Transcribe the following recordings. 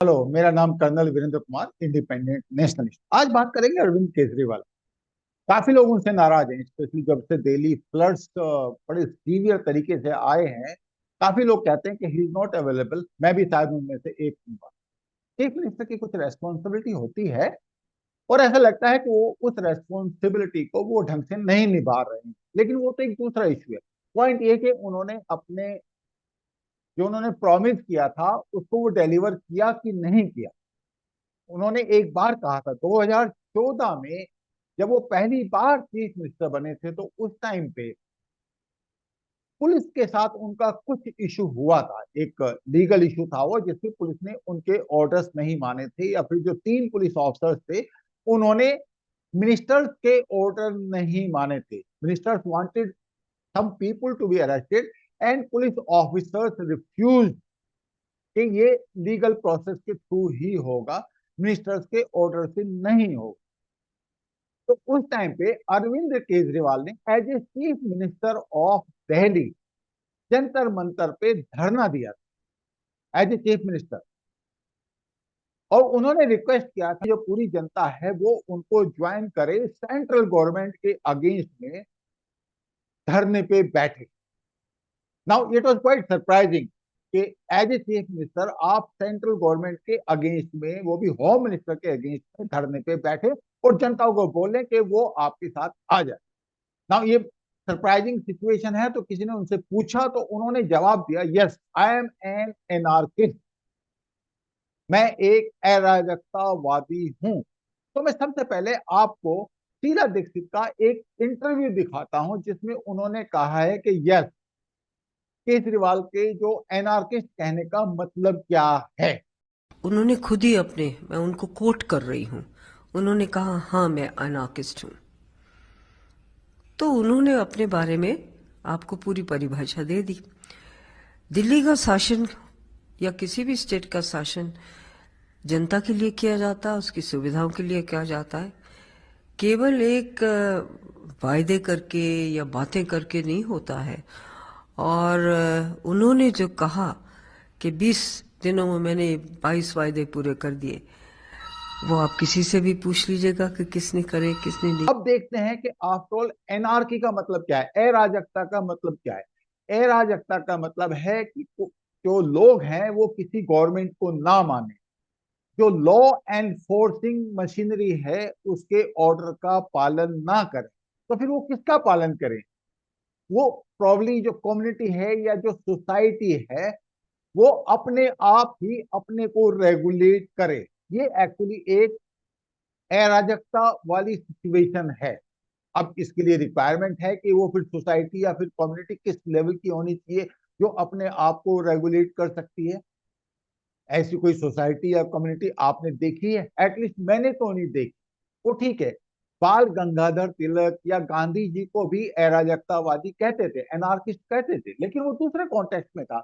Hello, मेरा नाम colonel Virendra Kumar, independent nationalist. आज बात करेंगे अरविंद केजरीवाल। काफी लोग उनसे नाराज हैं, स्पेशली जब से दिल्ली फ्लड्स बड़े सीवियर तरीके से आए हैं। काफी लोग कहते हैं कि ही इज नॉट अवेलेबल। मैं भी शायद उनमें से एक हूँ। चीफ मिनिस्टर की कुछ रेस्पॉन्सिबिलिटी होती है और ऐसा लगता है कि वो उस रेस्पॉन्सिबिलिटी को वो ढंग से नहीं निभा रहे हैं, लेकिन वो तो एक दूसरा इश्यू है। पॉइंट ये कि उन्होंने अपने जो उन्होंने प्रॉमिस किया था उसको वो डिलीवर किया कि नहीं किया। उन्होंने एक बार कहा था 2014 में, जब वो पहली बार चीफ मिनिस्टर बने थे, तो उस टाइम पे पुलिस के साथ उनका कुछ इशू हुआ था। एक लीगल इशू था वो, जिसमें पुलिस ने उनके ऑर्डर्स नहीं माने थे, या फिर जो तीन पुलिस ऑफिसर्स थे उन्होंने मिनिस्टर्स के ऑर्डर नहीं माने थे। Ministers wanted some people to be arrested and police officers refuse कि ये लीगल प्रोसेस के थ्रू ही होगा, मिनिस्टर्स के ऑर्डर से नहीं होगा। तो उस टाइम पे अरविंद केजरीवाल ने as a chief minister of Delhi Jantar Mantar पे धरना दिया था एज ए चीफ मिनिस्टर। और उन्होंने रिक्वेस्ट किया कि जो पूरी जनता है वो उनको ज्वाइन करे, सेंट्रल गवर्नमेंट के अगेंस्ट में धरने पे बैठे। Now it was quite surprising कि एज ए चीफ मिनिस्टर आप सेंट्रल गवर्नमेंट के अगेंस्ट में, वो भी होम मिनिस्टर के अगेंस्ट में धरने पे बैठे और जनता को बोले कि वो आपके साथ आ जाए। नाउ ये सरप्राइजिंग सिचुएशन है। तो किसी ने उनसे पूछा तो उन्होंने जवाब दिया, yes I am an anarchist, मैं एक अराजकतावादी हूं। तो मैं सबसे पहले आपको शीला दीक्षित का एक इंटरव्यू दिखाता हूं, जिसमें उन्होंने कहा है कि यस, केजरीवाल के जो एनार्किस्ट कहने का मतलब क्या है। उन्होंने खुद ही मैं उनको कोट कर रही हूं। उन्होंने कहा हाँ मैं अनार्किस्ट हूं। तो उन्होंने अपने बारे में आपको पूरी परिभाषा दे दी। दिल्ली का शासन या किसी भी स्टेट का शासन जनता के लिए किया जाता है, उसकी सुविधाओं के लिए किया जाता है। केवल एक वायदे करके या बातें करके नहीं होता है। और उन्होंने जो कहा कि 20 दिनों में मैंने 22 वायदे पूरे कर दिए, वो आप किसी से भी पूछ लीजिएगा कि किसने करे किसने नहीं। अब देखते हैं कि आफ्टर ऑल एनार्की का मतलब क्या है, अराजकता का मतलब क्या है। अराजकता का मतलब है कि जो लोग हैं वो किसी गवर्नमेंट को ना माने, जो लॉ एनफोर्सिंग मशीनरी है उसके ऑर्डर का पालन ना करें। तो फिर वो किसका पालन करें? वो प्रॉब्ली जो कम्युनिटी है या जो सोसाइटी है, वो अपने आप ही अपने को रेगुलेट करे। ये एक्चुअली एक अराजकता वाली सिचुएशन है। अब इसके लिए रिक्वायरमेंट है कि वो फिर सोसाइटी या फिर कम्युनिटी किस लेवल की होनी चाहिए जो अपने आप को रेगुलेट कर सकती है। ऐसी कोई सोसाइटी या कम्युनिटी आपने देखी है? एटलीस्ट मैंने तो नहीं देखी। वो ठीक है, बाल गंगाधर तिलक या गांधी जी को भी अराजकतावादी कहते थे, एनार्किस्ट कहते थे, लेकिन वो दूसरे कॉन्टेक्स्ट में था।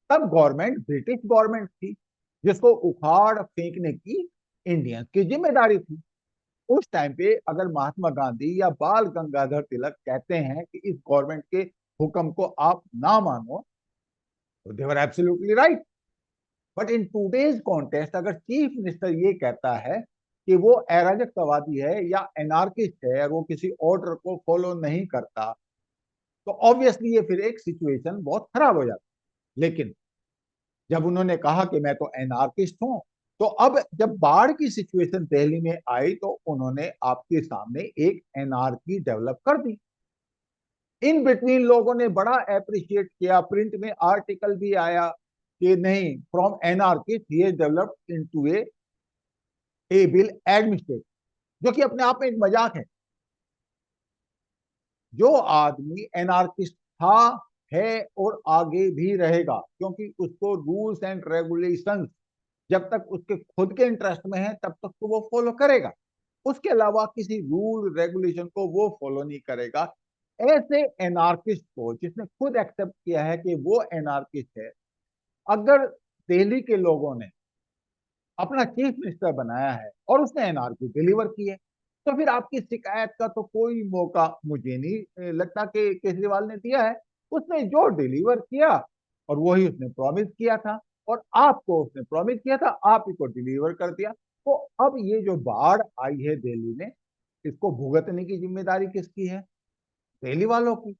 तब गवर्नमेंट ब्रिटिश गवर्नमेंट थी, जिसको उखाड़ फेंकने की इंडियंस की जिम्मेदारी थी। उस टाइम पे अगर महात्मा गांधी या बाल गंगाधर तिलक कहते हैं कि इस गवर्नमेंट के हुक्म को आप ना मानो, तो they were absolutely right. But in today's context अगर चीफ मिनिस्टर ये कहता है कि वो अराजकतावादी है या एनार्किस्ट है और वो किसी ऑर्डर को फॉलो नहीं करता, तो ऑब्वियसली ये फिर एक सिचुएशन बहुत खराब हो जाती है। लेकिन जब उन्होंने कहा कि मैं तो एनार्किस्ट हूं, तो अब जब बाढ़ की सिचुएशन दिल्ली में आई तो उन्होंने आपके सामने एक एनआरकी डेवलप कर दी। इन बिटवीन लोगों ने बड़ा अप्रिशिएट किया, प्रिंट में आर्टिकल भी आया कि नहीं, from anarchist he has developed into a bill administrate, जो कि अपने आप में एक मजाक है। जो आदमी एनार्किस्ट था, है और आगे भी रहेगा, क्योंकि उसको रूल्स एंड रेगुलेशंस जब तक उसके खुद के इंटरेस्ट में है तब तक तो वो फॉलो करेगा। उसके अलावा किसी रूल रेगुलेशन को वो फॉलो नहीं करेगा। ऐसे एनार्किस्ट को, जिसने खुद एक्सेप्ट किया है कि वो एनार्किस्ट है, अगर दिल्ली के लोगों ने अपना चीफ मिनिस्टर बनाया है और उसने एनआरकी डिलीवर की है, तो फिर आपकी शिकायत का तो कोई मौका मुझे नहीं लगता कि केजरीवाल ने दिया है। उसने जो डिलीवर किया और वही उसने प्रॉमिस किया था, और आपको उसने प्रॉमिस किया था, आप ही को डिलीवर कर दिया। तो अब ये जो बाढ़ आई है दिल्ली में, इसको भुगतने की जिम्मेदारी किसकी है? दिल्ली वालों की।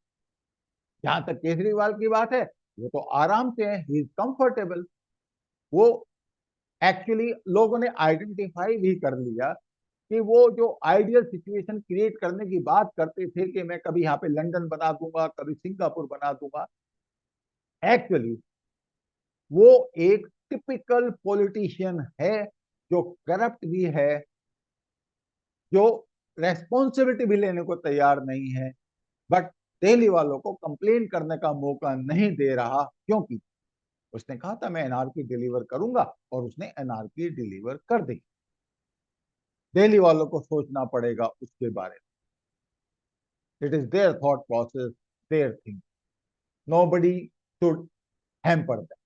जहां तक केजरीवाल की बात है, वो तो आराम से है, ही इज कंफर्टेबल। वो एक्चुअली लोगों ने आइडेंटिफाई भी कर लिया कि वो जो आइडियल सिचुएशन क्रिएट करने की बात करते थे कि मैं कभी यहाँ पे लंदन बना दूंगा, कभी सिंगापुर बना दूंगा, एक्चुअली वो एक टिपिकल पॉलिटिशियन है, जो करप्ट भी है, जो रेस्पॉन्सिबिलिटी भी लेने को तैयार नहीं है, बट दिल्ली वालों को कंप्लेन करने का मौका नहीं दे रहा, क्योंकि उसने कहा था मैं एनआरपी डिलीवर करूंगा, और उसने एनआरपी डिलीवर कर दी। दिल्ली वालों को सोचना पड़ेगा उसके बारे में। It is there thought process, there thing, nobody should hamper them.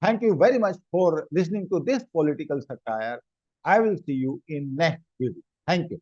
Thank you very much for listening to this political satire. I will see you in next video. Thank you.